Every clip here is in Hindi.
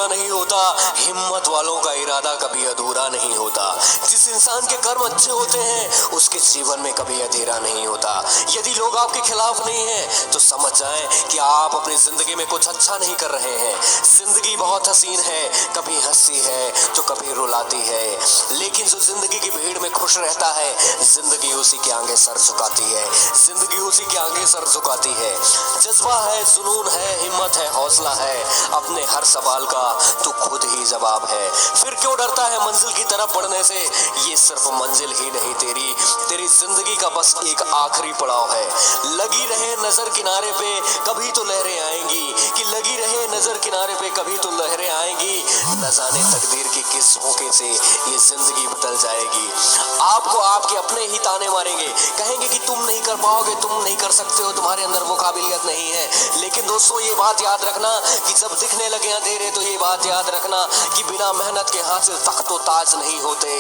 पूरा नहीं होता, हिम्मत वालों का इरादा कभी अधूरा नहीं होता। जिस इंसान के कर्म अच्छे होते हैं उसके जीवन में कभी अंधेरा नहीं होता। यदि लोग आपके खिलाफ नहीं हैं तो समझ जाएं कि आप अपनी जिंदगी में कुछ अच्छा नहीं कर रहे हैं। जिंदगी बहुत हसीन है, कभी हंसती है तो कभी रुलाती है, लेकिन जो जिंदगी की भीड़ में खुश रहता है जिंदगी उसी के आगे सर झुकाती है, जिंदगी उसी के आगे सर झुकाती है। जज्बा है, जुनून है, हिम्मत है, हौसला है, अपने हर सवाल का तू खुद ही जवाब है। फिर क्यों डरता है मंजिल की तरफ बढ़ने से, ये सिर्फ मंजिल ही नहीं तेरी जिंदगी का बस एक आखिरी पड़ाव है। लगी रहे नजर किनारे पे कभी तो लहरें आएंगी, कि लगी रहे नजर किनारे पे कभी तो लहरें आएंगी। न जाने तकदीर की किस मौके से ये जिंदगी बदल जाएगी। आपको आपके अपने ही ताने मारेंगे, कहेंगे कि तुम नहीं कर पाओगे, तुम नहीं कर सकते हो, तुम्हारे अंदर वो काबिलियत नहीं है। लेकिन दोस्तों ये बात याद रखना कि जब दिखने लगे अंधेरे तो ये बात याद रखना कि बिना मेहनत के हासिल तक तो ताज नहीं होते,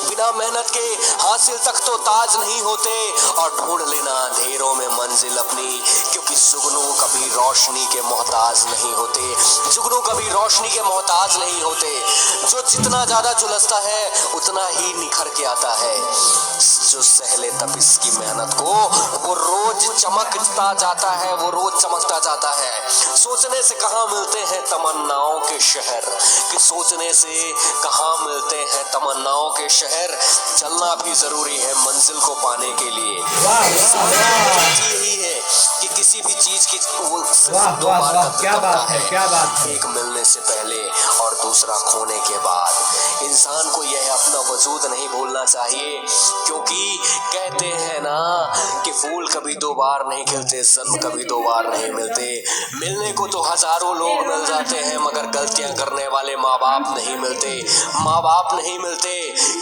बिना मेहनत के हासिल तक तो ताज नहीं होते। और ढूंढ लेना अंधेरों में मंजिल अपनी, क्योंकि जुगनू कभी रोशनी के मोहताज नहीं होते, जुगनू कभी रोशनी के मोहताज नहीं होते। जो जितना ज्यादा झुलसता है उतना ही निखर के आता है। जो सहले तपिस की मेहनत को वो रोज चमकता जाता है, वो रोज चमकता जाता है। सोचने से कहाँ मिलते हैं तमन्नाओं के शहर, कि सोचने से कहाँ मिलते हैं तमन्नाओं के शहर। चलना भी जरूरी है मंजिल को पाने के लिए। यही है कि किसी भी चीज की दो बार क्या बात है, क्या बात है। एक मिलने से पहले और दूसरा खोने के बाद। इंसान को यह अपना वजूद नहीं भूलना चाहिए, क्योंकि कहते हैं ना कि फूल कभी दो बार नहीं खिलते, जन्म कभी दो बार नहीं मिलते। मिलने को तो हजारों लोग मिल जाते हैं मगर गलतियां करने वाले माँ बाप नहीं मिलते, माँ बाप नहीं मिलते।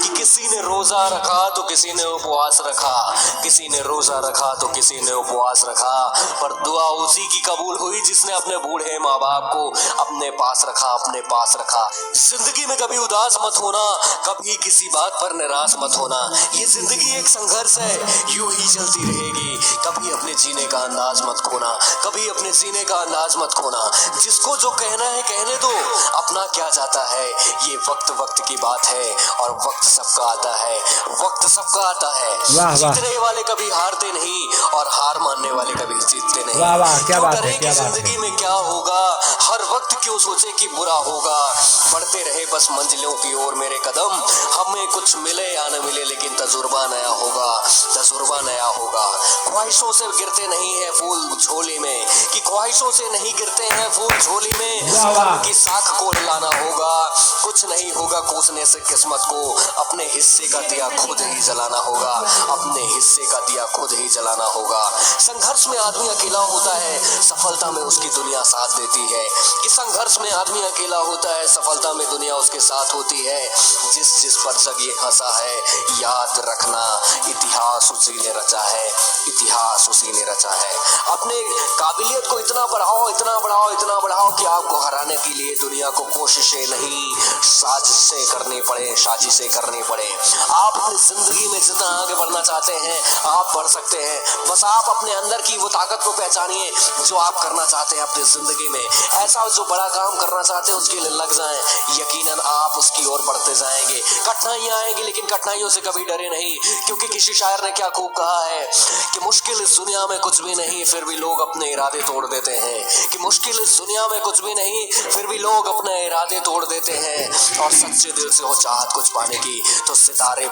कि किसी ने रोजा रखा तो किसी ने उपवास रखा, किसी ने रोजा रखा तो किसी ने उपवास रखा, पर दुआ उसी की कबूल हुई जिसने अपने बूढ़े माँ बाप को अपने पास रखा, अपने पास रखा। जिंदगी में कभी उदास मत होना, कभी किसी बात पर निराश मत होना। ये जिंदगी एक संघर्ष है, यूं ही चलती रहेगी। कभी अपने जीने का अंदाज मत खोना, कभी अपने जीने का अंदाज मत खोना। जिसको जो कहना है कहने दो, अपना क्या जाता है। ये वक्त वक्त की बात है और वक्त सबका आता है, वक्त सबका आता है। जीतने वाले कभी हारते नहीं और हार मानने वाले कभी जीतते नहीं। वाह वाह, क्या बात है, क्या जिंदगी में क्या होगा, हर वक्त क्यों सोचे कि बुरा होगा। बढ़ते रहे बस मंजिलों की ओर मेरे कदम, हमें कुछ मिले या न मिले लेकिन तजुर्बा नया होगा, तजुर्बा नया होगा। ख्वाहिशों से गिरते नहीं है फूल झोली में, कि ख्वाहिशों से नहीं गिरते हैं फूल झोली में। कर्म की साख को लाना होगा, कुछ नहीं होगा कोसने से किस्मत को। अपने हिस्से का दिया खुद ही जलाना होगा, अपने हिस्से का दिया खुद ही जलाना होगा। संघर्ष में आदमी अकेला होता है, सफलता में उसकी दुनिया साथ देती है। कि संघर्ष में आदमी अकेला होता है, सफलता में दुनिया उसके साथ होती है। जिस जिस पर जग ये हंसा है याद रखना, इतिहास उसी ने रचा है, इतिहास उसी ने रचा है। अपने काबिलियत को इतना बढ़ाओ, इतना बढ़ाओ, इतना बढ़ाओ कि आपको हराने के लिए दुनिया को कोशिशें नहीं साजिशें करनी पड़े, साजिशें करनी पड़े। आप अपनी जिंदगी में जितना आगे बढ़ना चाहते हैं आप बढ़ सकते हैं। बस आप अपने अंदर की वो ताकत को पहचानिए जो आप करना चाहते हैं अपनी जिंदगी में। ऐसा जो बड़ा काम करना चाहते हैं उसके लिए लग जाएं, यकीनन आप उसकी ओर बढ़ते जाएंगे। कठिनाइयां आएंगी लेकिन कठिनाइयों से कभी डरे नहीं, क्योंकि किसी शायर ने क्या खूब कहा है कि मुश्किल इस दुनिया में कुछ भी नहीं फिर भी लोग अपने इरादे तोड़ देते हैं। कि मुश्किल इस दुनिया में कुछ भी नहीं फिर भी लोग अपने इरादे तोड़ देते हैं। और सच्चे दिल से हो चाहत कुछ पाने की तो सितारे